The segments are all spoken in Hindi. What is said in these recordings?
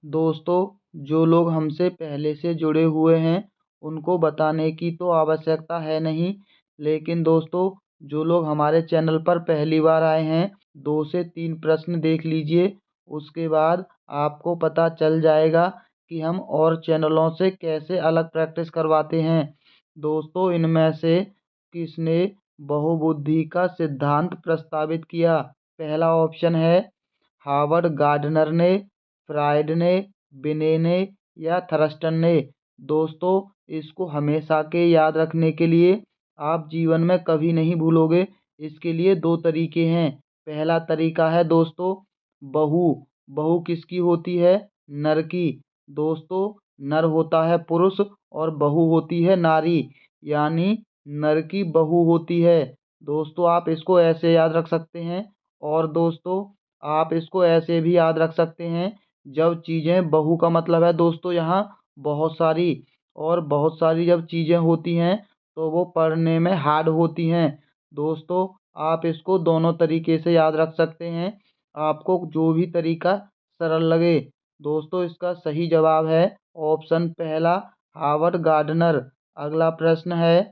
दोस्तों, जो लोग हमसे पहले से जुड़े हुए हैं उनको बताने की तो आवश्यकता है नहीं, लेकिन दोस्तों जो लोग हमारे चैनल पर पहली बार आए हैं, 2 से 3 प्रश्न देख लीजिए। उसके बाद आपको पता चल जाएगा कि हम और चैनलों से कैसे अलग प्रैक्टिस करवाते हैं। दोस्तों, इनमें से किसने बहुबुद्धि का सिद्धांत प्रस्तावित किया? पहला ऑप्शन है हावर्ड गार्डनर ने, फ्रायड ने, बिने ने या थर्स्टन ने। दोस्तों, इसको हमेशा के याद रखने के लिए आप जीवन में कभी नहीं भूलोगे। इसके लिए 2 तरीके हैं। पहला तरीका है दोस्तों बहू। बहू किसकी होती है? नर की। दोस्तों, नर होता है पुरुष और बहू होती है नारी, यानी नर की बहू होती है। दोस्तों, आप इसको ऐसे याद रख सकते हैं। और दोस्तों, आप इसको ऐसे भी याद रख सकते हैं, जब चीज़ें बहु का मतलब है दोस्तों यहाँ बहुत सारी, और बहुत सारी जब चीज़ें होती हैं तो वो पढ़ने में हार्ड होती हैं। दोस्तों, आप इसको दोनों तरीके से याद रख सकते हैं, आपको जो भी तरीका सरल लगे। दोस्तों, इसका सही जवाब है ऑप्शन पहला, हावर्ड गार्डनर। अगला प्रश्न है,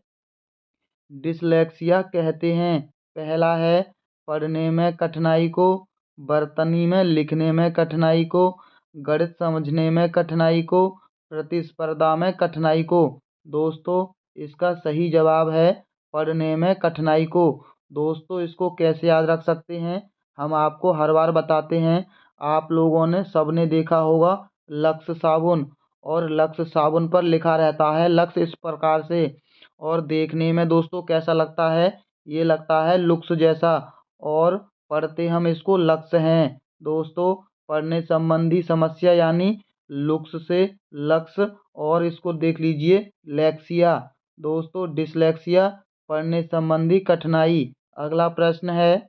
डिसलेक्सिया कहते हैं? पहला है पढ़ने में कठिनाई को, बर्तनी में लिखने में कठिनाई को, गणित समझने में कठिनाई को, प्रतिस्पर्धा में कठिनाई को। दोस्तों, इसका सही जवाब है पढ़ने में कठिनाई को। दोस्तों, इसको कैसे याद रख सकते हैं, हम आपको हर बार बताते हैं। आप लोगों ने सबने देखा होगा लक्स साबुन, और लक्स साबुन पर लिखा रहता है लक्स इस प्रकार से, और देखने में दोस्तों कैसा लगता है? ये लगता है लुक्स जैसा, और पढ़ते हम इसको लक्स हैं। दोस्तों, पढ़ने संबंधी समस्या यानी लुक्स से लक्स, और इसको देख लीजिए लेक्सिया। दोस्तों, डिसलेक्सिया पढ़ने संबंधी कठिनाई। अगला प्रश्न है,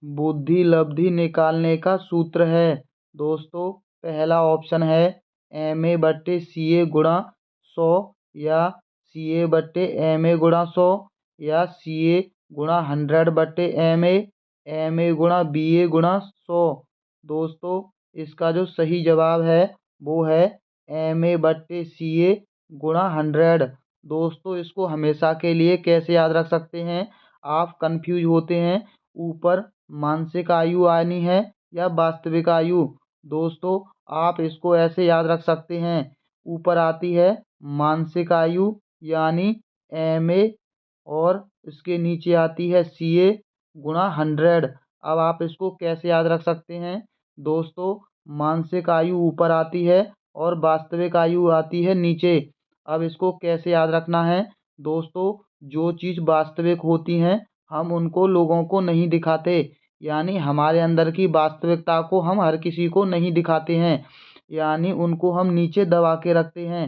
बुद्धि लब्धि निकालने का सूत्र है? दोस्तों, पहला ऑप्शन है MA/CA गुणा 100, या CA/MA गुणा 100, या CA गुणा 100/MA, MA गुणा BA गुणा 100। दोस्तों, इसका जो सही जवाब है वो है MA/CA गुणा 100। दोस्तों, इसको हमेशा के लिए कैसे याद रख सकते हैं? आप कंफ्यूज होते हैं, ऊपर मानसिक आयु आनी है या वास्तविक आयु। दोस्तों, आप इसको ऐसे याद रख सकते हैं, ऊपर आती है मानसिक आयु यानी MA, और इसके नीचे आती है CA गुणा 100। अब आप इसको कैसे याद रख सकते हैं? दोस्तों, मानसिक आयु ऊपर आती है और वास्तविक आयु आती है नीचे। अब इसको कैसे याद रखना है? दोस्तों, जो चीज़ वास्तविक होती हैं हम उनको लोगों को नहीं दिखाते, यानी हमारे अंदर की वास्तविकता को हम हर किसी को नहीं दिखाते हैं, यानी उनको हम नीचे दबा के रखते हैं।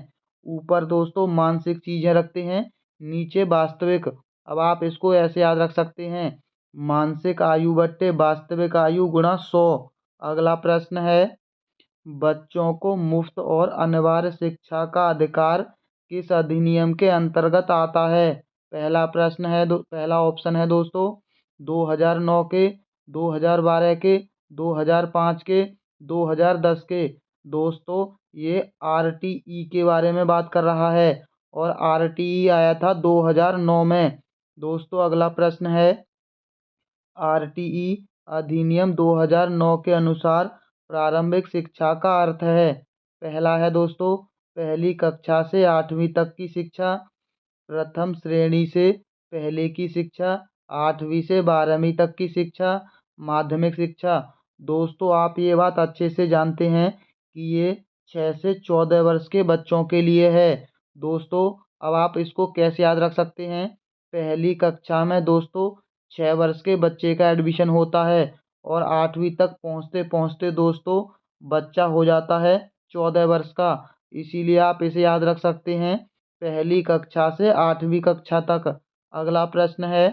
ऊपर दोस्तों मानसिक चीज़ें रखते हैं, नीचे वास्तविक। अब आप इसको ऐसे याद रख सकते हैं, मानसिक आयु बट्टे वास्तविक आयु गुणा 100। अगला प्रश्न है, बच्चों को मुफ्त और अनिवार्य शिक्षा का अधिकार किस अधिनियम के अंतर्गत आता है? पहला प्रश्न है पहला ऑप्शन है दोस्तों 2009 के, 2012 के, 2005 के, 2010 के। दोस्तों, ये RTE के बारे में बात कर रहा है, और RTE आया था 2009 में। दोस्तों, अगला प्रश्न है, RTE अधिनियम 2009 के अनुसार प्रारंभिक शिक्षा का अर्थ है? पहला है दोस्तों पहली कक्षा से 8वीं तक की शिक्षा, प्रथम श्रेणी से पहले की शिक्षा, 8वीं से 12वीं तक की शिक्षा, माध्यमिक शिक्षा। दोस्तों, आप ये बात अच्छे से जानते हैं कि ये 6 से 14 वर्ष के बच्चों के लिए है। दोस्तों, अब आप इसको कैसे याद रख सकते हैं? पहली कक्षा में दोस्तों 6 वर्ष के बच्चे का एडमिशन होता है, और 8वीं तक पहुँचते पहुँचते दोस्तों बच्चा हो जाता है 14 वर्ष का। इसीलिए आप इसे याद रख सकते हैं, पहली कक्षा से 8वीं कक्षा तक। अगला प्रश्न है,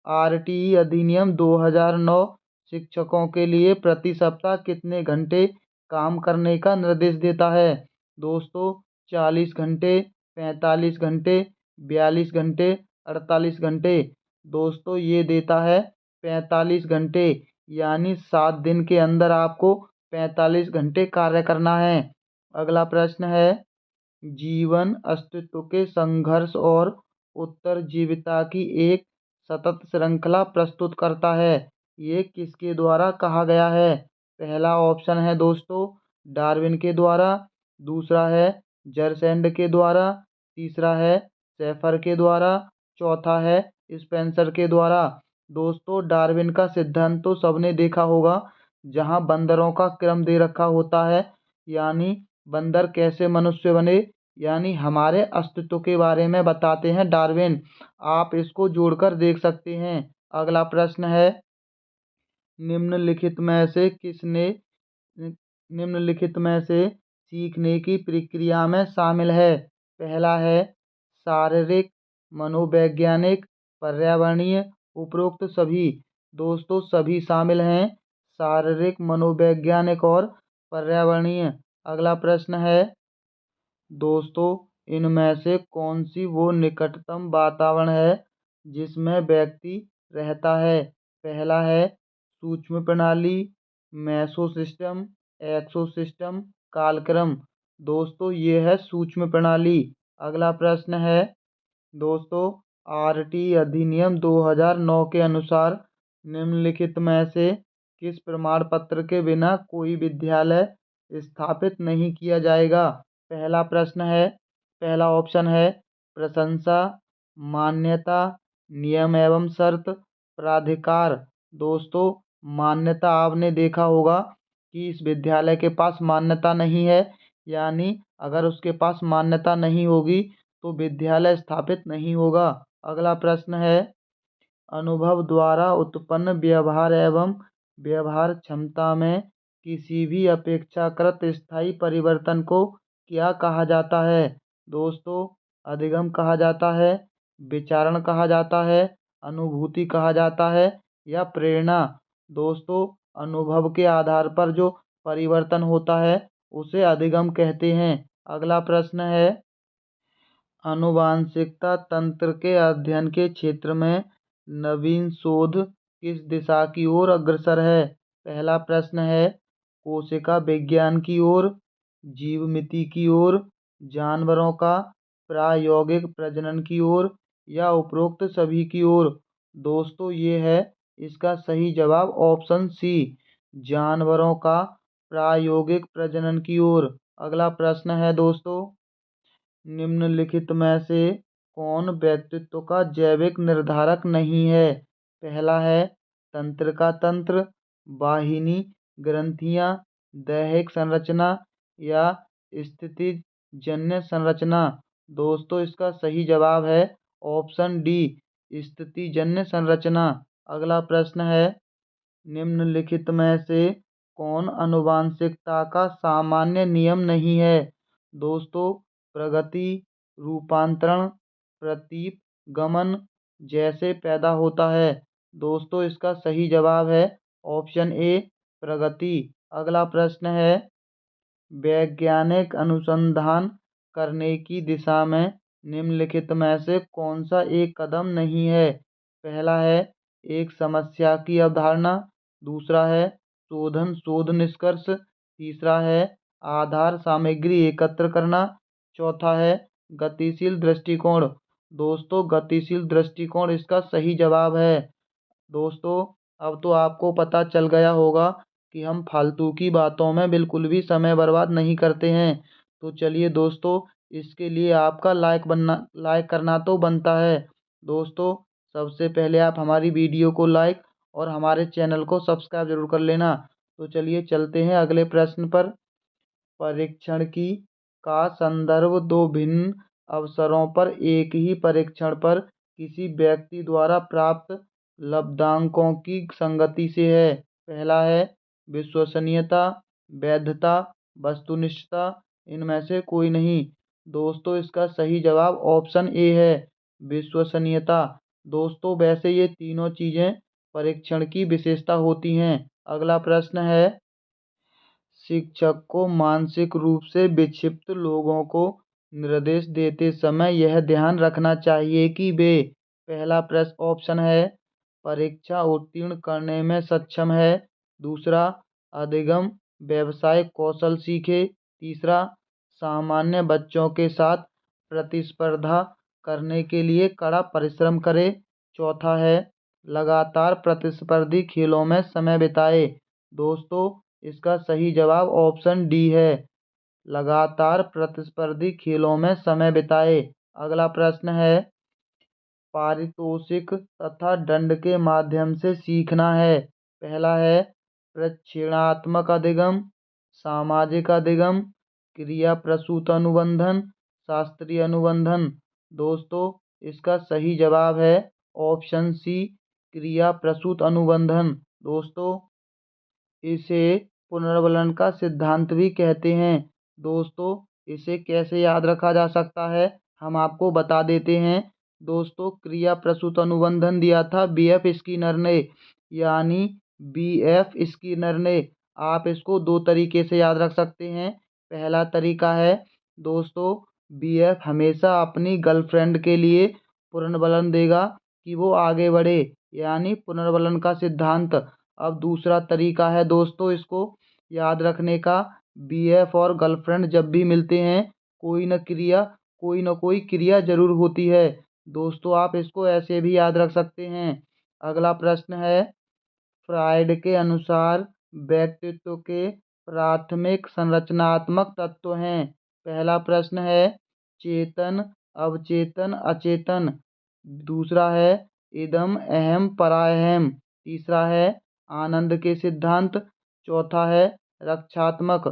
RTE अधिनियम 2009 शिक्षकों के लिए प्रति सप्ताह कितने घंटे काम करने का निर्देश देता है? दोस्तों, 40 घंटे, 45 घंटे, 42 घंटे, 48 घंटे। दोस्तों, ये देता है 45 घंटे, यानी 7 दिन के अंदर आपको 45 घंटे कार्य करना है। अगला प्रश्न है, जीवन अस्तित्व के संघर्ष और उत्तरजीविता की एक सतत श्रृंखला प्रस्तुत करता है। ये किसके द्वारा कहा गया है? पहला ऑप्शन है दोस्तों डार्विन के द्वारा, दूसरा है जरसैंड के द्वारा, तीसरा है शेफर के द्वारा, चौथा है स्पेंसर के द्वारा। दोस्तों डार्विन का सिद्धांत तो सबने देखा होगा, जहाँ बंदरों का क्रम दे रखा होता है, यानी बंदर कैसे मनुष्य बने, यानी हमारे अस्तित्व के बारे में बताते हैं डार्विन। आप इसको जोड़कर देख सकते हैं। अगला प्रश्न है, निम्नलिखित में से किसने निम्नलिखित में से सीखने की प्रक्रिया में शामिल है? पहला है शारीरिक, मनोवैज्ञानिक, पर्यावरणीय, उपरोक्त सभी। दोस्तों सभी शामिल हैं, शारीरिक, मनोवैज्ञानिक और पर्यावरणीय। अगला प्रश्न है दोस्तों, इनमें से कौन सी वो निकटतम वातावरण है जिसमें व्यक्ति रहता है? पहला है सूक्ष्म प्रणाली, मेसोसिस्टम, एक्सोसिस्टम, कालक्रम। दोस्तों ये है सूक्ष्म प्रणाली। अगला प्रश्न है दोस्तों, आरटी अधिनियम 2009 के अनुसार निम्नलिखित में से किस प्रमाण पत्र के बिना कोई विद्यालय स्थापित नहीं किया जाएगा? पहला प्रश्न है, पहला ऑप्शन है प्रशंसा, मान्यता, नियम एवं शर्त, प्राधिकार। दोस्तों मान्यता आपने देखा होगा कि इस विद्यालय के पास मान्यता नहीं है, यानी अगर उसके पास मान्यता नहीं होगी तो विद्यालय स्थापित नहीं होगा। अगला प्रश्न है, अनुभव द्वारा उत्पन्न व्यवहार एवं व्यवहार क्षमता में किसी भी अपेक्षाकृत स्थायी परिवर्तन को क्या कहा जाता है? दोस्तों अधिगम कहा जाता है, विचारण कहा जाता है, अनुभूति कहा जाता है या प्रेरणा। दोस्तों अनुभव के आधार पर जो परिवर्तन होता है उसे अधिगम कहते हैं। अगला प्रश्न है, आनुवांशिकता तंत्र के अध्ययन के क्षेत्र में नवीन शोध किस दिशा की ओर अग्रसर है? पहला प्रश्न है कोशिका विज्ञान की ओर, जीवमिति की ओर, जानवरों का प्रायोगिक प्रजनन की ओर या उपरोक्त सभी की ओर। दोस्तों ये है इसका सही जवाब ऑप्शन सी, जानवरों का प्रायोगिक प्रजनन की ओर। अगला प्रश्न है दोस्तों, निम्नलिखित में से कौन व्यक्तित्व का जैविक निर्धारक नहीं है? पहला है तंत्रिका तंत्र, वाहिनी, ग्रंथियां, दैहिक संरचना या स्थिति जन्य संरचना। दोस्तों इसका सही जवाब है ऑप्शन डी, स्थिति जन्य संरचना। अगला प्रश्न है, निम्नलिखित में से कौन आनुवांशिकता का सामान्य नियम नहीं है? दोस्तों प्रगति, रूपांतरण, प्रतीप गमन जैसे पैदा होता है। दोस्तों इसका सही जवाब है ऑप्शन ए, प्रगति। अगला प्रश्न है, वैज्ञानिक अनुसंधान करने की दिशा में निम्नलिखित में से कौन सा एक कदम नहीं है? पहला है एक समस्या की अवधारणा, दूसरा है शोध निष्कर्ष, तीसरा है आधार सामग्री एकत्र करना, चौथा है गतिशील दृष्टिकोण। दोस्तों गतिशील दृष्टिकोण इसका सही जवाब है। दोस्तों अब तो आपको पता चल गया होगा कि हम फालतू की बातों में बिल्कुल भी समय बर्बाद नहीं करते हैं। तो चलिए दोस्तों, इसके लिए आपका लाइक करना तो बनता है। दोस्तों सबसे पहले आप हमारी वीडियो को लाइक और हमारे चैनल को सब्सक्राइब जरूर कर लेना। तो चलिए चलते हैं अगले प्रश्न पर। परीक्षण की का संदर्भ दो भिन्न अवसरों पर एक ही परीक्षण पर किसी व्यक्ति द्वारा प्राप्त लब्धांकों की संगति से है। पहला है विश्वसनीयता, वैधता, वस्तुनिष्ठता, इनमें से कोई नहीं। दोस्तों इसका सही जवाब ऑप्शन ए है, विश्वसनीयता। दोस्तों वैसे ये तीनों चीज़ें परीक्षण की विशेषता होती हैं। अगला प्रश्न है, शिक्षक को मानसिक रूप से विक्षिप्त लोगों को निर्देश देते समय यह ध्यान रखना चाहिए कि वे, पहला प्रश्न ऑप्शन है परीक्षा उत्तीर्ण करने में सक्षम है, दूसरा अधिगम व्यावसायिक कौशल सीखे। तीसरा, सामान्य बच्चों के साथ प्रतिस्पर्धा करने के लिए कड़ा परिश्रम करे। चौथा है, लगातार प्रतिस्पर्धी खेलों में समय बिताए। दोस्तों, इसका सही जवाब ऑप्शन डी है, लगातार प्रतिस्पर्धी खेलों में समय बिताए। अगला प्रश्न है, पारितोषिक तथा दंड के माध्यम से सीखना है। पहला है प्रशिक्षणात्मक अधिगम, सामाजिक अधिगम, क्रिया प्रसूत अनुबंधन, शास्त्रीय अनुबंधन। दोस्तों, इसका सही जवाब है ऑप्शन सी, क्रिया प्रसूत अनुबंधन। दोस्तों, इसे पुनर्वलन का सिद्धांत भी कहते हैं। दोस्तों, इसे कैसे याद रखा जा सकता है, हम आपको बता देते हैं। दोस्तों, क्रिया प्रसूत अनुबंधन दिया था बीएफ स्किनर ने, यानी बीएफ स्किनर ने। आप इसको दो तरीके से याद रख सकते हैं। पहला तरीका है दोस्तों, बीएफ हमेशा अपनी गर्लफ्रेंड के लिए पुनर्बलन देगा कि वो आगे बढ़े, यानी पुनर्बलन का सिद्धांत। अब दूसरा तरीका है दोस्तों इसको याद रखने का, बीएफ और गर्लफ्रेंड जब भी मिलते हैं कोई न कोई क्रिया जरूर होती है। दोस्तों, आप इसको ऐसे भी याद रख सकते हैं। अगला प्रश्न है, फ्राइड के अनुसार व्यक्तित्व के प्राथमिक संरचनात्मक तत्व हैं। पहला प्रश्न है चेतन, अवचेतन, अचेतन। दूसरा है इदम, अहम, पराअहम। तीसरा है आनंद के सिद्धांत। चौथा है रक्षात्मक।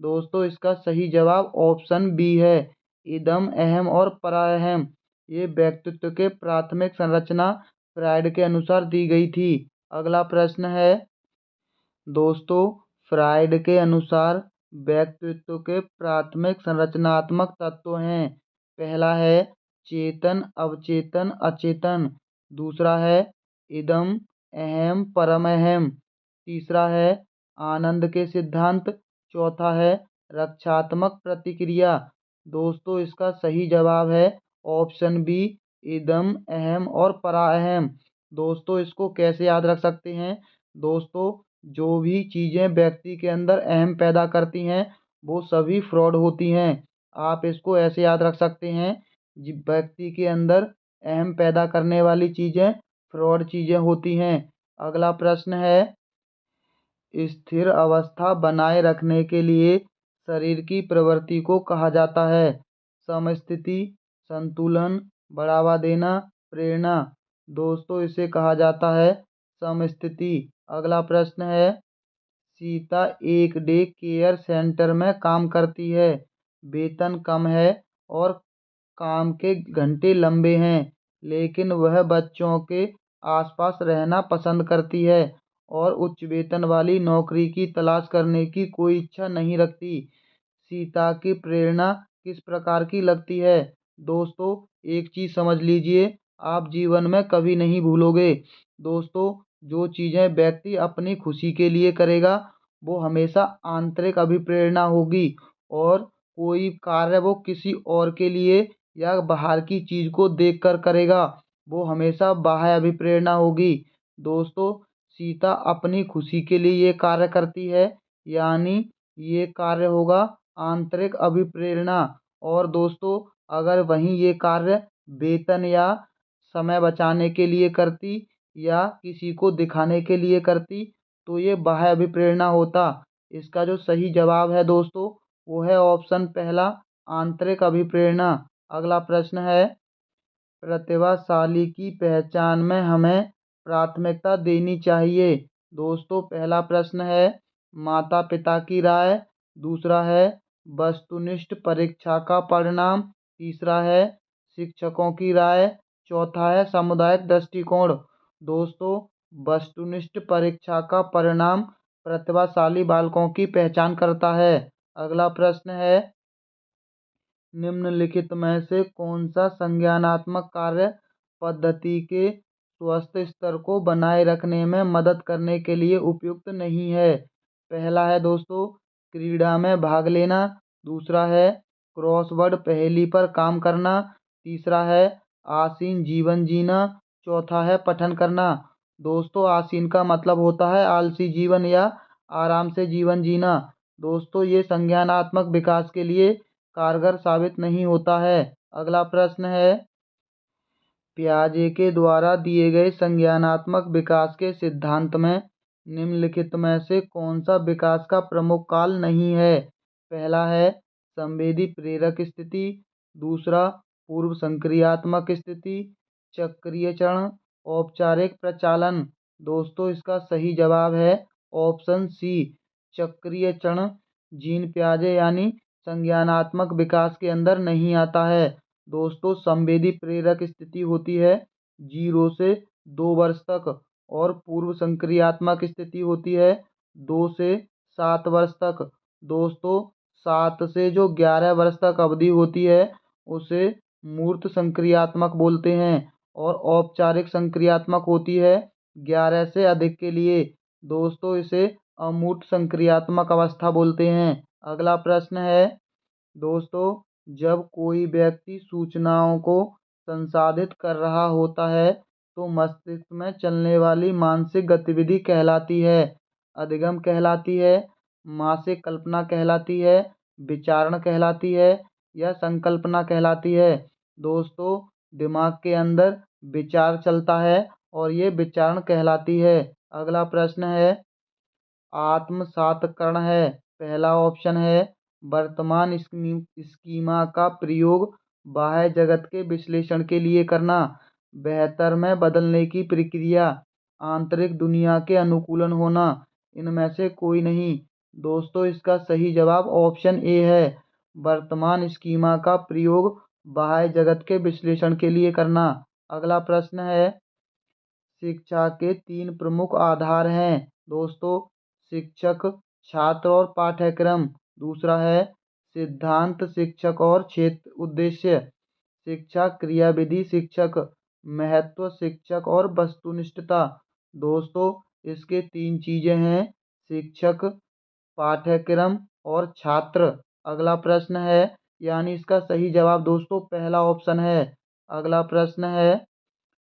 दोस्तों, इसका सही जवाब ऑप्शन बी है, इदम, अहम और पराअहम। ये व्यक्तित्व के प्राथमिक संरचना फ्राइड के अनुसार दी गई थी। अगला प्रश्न है दोस्तों, फ्राइड के अनुसार व्यक्तित्व के प्राथमिक संरचनात्मक तत्व हैं। पहला है चेतन, अवचेतन, अचेतन। दूसरा है इदम, अहम, परमअहम। तीसरा है आनंद के सिद्धांत। चौथा है रक्षात्मक प्रतिक्रिया। दोस्तों, इसका सही जवाब है ऑप्शन बी, इदम, अहम और पराअहम। दोस्तों, इसको कैसे याद रख सकते हैं, दोस्तों जो भी चीज़ें व्यक्ति के अंदर अहम पैदा करती हैं वो सभी फ्रॉड होती हैं। आप इसको ऐसे याद रख सकते हैं, व्यक्ति के अंदर अहम पैदा करने वाली चीज़ें फ्रॉड चीज़ें होती हैं। अगला प्रश्न है, स्थिर अवस्था बनाए रखने के लिए शरीर की प्रवृत्ति को कहा जाता है। समस्थिति, संतुलन, बढ़ावा देना, प्रेरणा। दोस्तों, इसे कहा जाता है समस्थिति। अगला प्रश्न है, सीता एक डे केयर सेंटर में काम करती है, वेतन कम है और काम के घंटे लंबे हैं, लेकिन वह बच्चों के आसपास रहना पसंद करती है और उच्च वेतन वाली नौकरी की तलाश करने की कोई इच्छा नहीं रखती। सीता की प्रेरणा किस प्रकार की लगती है। दोस्तों, एक चीज़ समझ लीजिए, आप जीवन में कभी नहीं भूलोगे। दोस्तों, जो चीज़ें व्यक्ति अपनी खुशी के लिए करेगा वो हमेशा आंतरिक अभिप्रेरणा होगी, और कोई कार्य वो किसी और के लिए या बाहर की चीज़ को देखकर करेगा वो हमेशा बाह्य अभिप्रेरणा होगी। दोस्तों, सीता अपनी खुशी के लिए ये कार्य करती है, यानी ये कार्य होगा आंतरिक अभिप्रेरणा। और दोस्तों, अगर वहीं ये कार्य वेतन या समय बचाने के लिए करती या किसी को दिखाने के लिए करती तो ये बाह्य अभिप्रेरणा होता। इसका जो सही जवाब है दोस्तों वो है ऑप्शन पहला, आंतरिक अभिप्रेरणा। अगला प्रश्न है, प्रतिभाशाली की पहचान में हमें प्राथमिकता देनी चाहिए। दोस्तों, पहला प्रश्न है माता पिता की राय। दूसरा है वस्तुनिष्ठ परीक्षा का परिणाम। तीसरा है शिक्षकों की राय। चौथा है सामुदायिक दृष्टिकोण। दोस्तों, वस्तुनिष्ठ परीक्षा का परिणाम प्रतिभाशाली बालकों की पहचान करता है। अगला प्रश्न है, निम्नलिखित में से कौन सा संज्ञानात्मक कार्य पद्धति के स्वस्थ स्तर को बनाए रखने में मदद करने के लिए उपयुक्त नहीं है। पहला है दोस्तों क्रीड़ा में भाग लेना। दूसरा है क्रॉसवर्ड पहेली पर काम करना। तीसरा है आसीन जीवन जीना। चौथा है पठन करना। दोस्तों, आसीन का मतलब होता है आलसी जीवन या आराम से जीवन जीना। दोस्तों ये संज्ञानात्मक विकास के लिए कारगर साबित नहीं होता है। अगला प्रश्न है, पियाजे के द्वारा दिए गए संज्ञानात्मक विकास के सिद्धांत में निम्नलिखित में से कौन सा विकास का प्रमुख काल नहीं है? पहला है संवेदी प्रेरक स्थिति, दूसरा पूर्व संक्रियात्मक स्थिति, चक्रीय चरण, औपचारिक प्रचालन। दोस्तों इसका सही जवाब है ऑप्शन सी, चक्रीय चरण। जीन पियाजे यानी संज्ञानात्मक विकास के अंदर नहीं आता है। दोस्तों संवेदी प्रेरक स्थिति होती है 0 से 2 वर्ष तक, और पूर्व संक्रियात्मक स्थिति होती है 2 से 7 वर्ष तक। दोस्तों 7 से जो 11 वर्ष तक अवधि होती है उसे मूर्त संक्रियात्मक बोलते हैं, और औपचारिक संक्रियात्मक होती है 11 से अधिक के लिए। दोस्तों इसे अमूर्त संक्रियात्मक अवस्था बोलते हैं। अगला प्रश्न है, दोस्तों जब कोई व्यक्ति सूचनाओं को संसाधित कर रहा होता है तो मस्तिष्क में चलने वाली मानसिक गतिविधि कहलाती है? अधिगम कहलाती है, मानसिक कल्पना कहलाती है, विचारण कहलाती है, या संकल्पना कहलाती है? दोस्तों दिमाग के अंदर विचार चलता है और ये विचारण कहलाती है। अगला प्रश्न है, आत्मसातकरण है। पहला ऑप्शन है वर्तमान स्कीमा का प्रयोग बाह्य जगत के विश्लेषण के लिए करना, बेहतर में बदलने की प्रक्रिया, आंतरिक दुनिया के अनुकूलन होना, इनमें से कोई नहीं। दोस्तों इसका सही जवाब ऑप्शन ए है, वर्तमान स्कीमा का प्रयोग बाह्य जगत के विश्लेषण के लिए करना। अगला प्रश्न है, शिक्षा के 3 प्रमुख आधार हैं। दोस्तों शिक्षक, छात्र और पाठ्यक्रम। दूसरा है सिद्धांत शिक्षक और क्षेत्र उद्देश्य। शिक्षा क्रियाविधि शिक्षक, महत्व शिक्षक और वस्तुनिष्ठता। दोस्तों इसके 3 चीज़ें हैं, शिक्षक, पाठ्यक्रम और छात्र। अगला प्रश्न है, यानी इसका सही जवाब दोस्तों पहला ऑप्शन है। अगला प्रश्न है,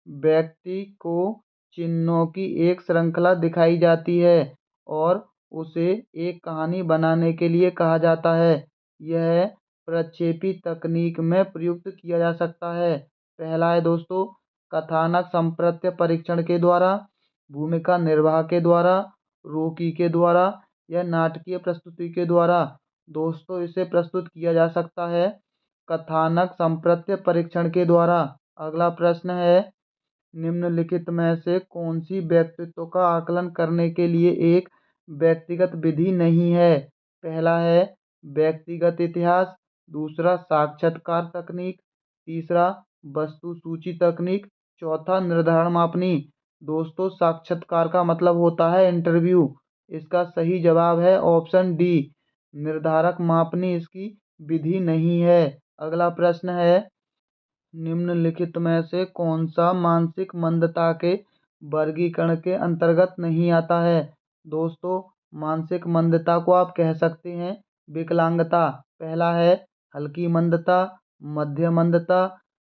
व्यक्ति को चिन्हों की एक श्रृंखला दिखाई जाती है और उसे एक कहानी बनाने के लिए कहा जाता है। यह प्रक्षेपी तकनीक में प्रयुक्त किया जा सकता है। पहला है दोस्तों कथानक संप्रत्य परीक्षण के द्वारा, भूमिका निर्वाह के द्वारा, रोकी के द्वारा, या नाटकीय प्रस्तुति के द्वारा। दोस्तों इसे प्रस्तुत किया जा सकता है कथानक संप्रत्य परीक्षण के द्वारा। अगला प्रश्न है, निम्नलिखित में से कौन सी व्यक्तित्व का आकलन करने के लिए एक व्यक्तिगत विधि नहीं है? पहला है व्यक्तिगत इतिहास, दूसरा साक्षात्कार तकनीक, तीसरा वस्तु सूची तकनीक, चौथा निर्धारण मापनी। दोस्तों साक्षात्कार का मतलब होता है इंटरव्यू। इसका सही जवाब है ऑप्शन डी, निर्धारक मापनी इसकी विधि नहीं है। अगला प्रश्न है, निम्नलिखित में से कौन सा मानसिक मंदता के वर्गीकरण के अंतर्गत नहीं आता है? दोस्तों मानसिक मंदता को आप कह सकते हैं विकलांगता। पहला है हल्की मंदता, मध्य मंदता,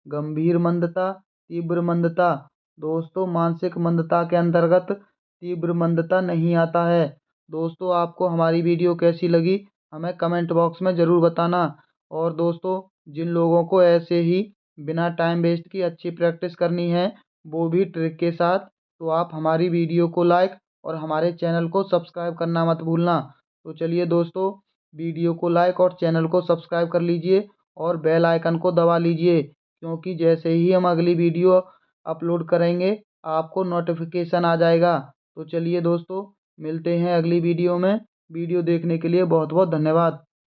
गंभीर मंदता, तीव्र मंदता। दोस्तों मानसिक मंदता के अंतर्गत तीव्र मंदता नहीं आता है। दोस्तों आपको हमारी वीडियो कैसी लगी हमें कमेंट बॉक्स में ज़रूर बताना। और दोस्तों जिन लोगों को ऐसे ही बिना टाइम वेस्ट की अच्छी प्रैक्टिस करनी है वो भी ट्रिक के साथ, तो आप हमारी वीडियो को लाइक और हमारे चैनल को सब्सक्राइब करना मत भूलना। तो चलिए दोस्तों वीडियो को लाइक और चैनल को सब्सक्राइब कर लीजिए और बेल आइकन को दबा लीजिए, क्योंकि जैसे ही हम अगली वीडियो अपलोड करेंगे आपको नोटिफिकेशन आ जाएगा। तो चलिए दोस्तों मिलते हैं अगली वीडियो में। वीडियो देखने के लिए बहुत बहुत धन्यवाद।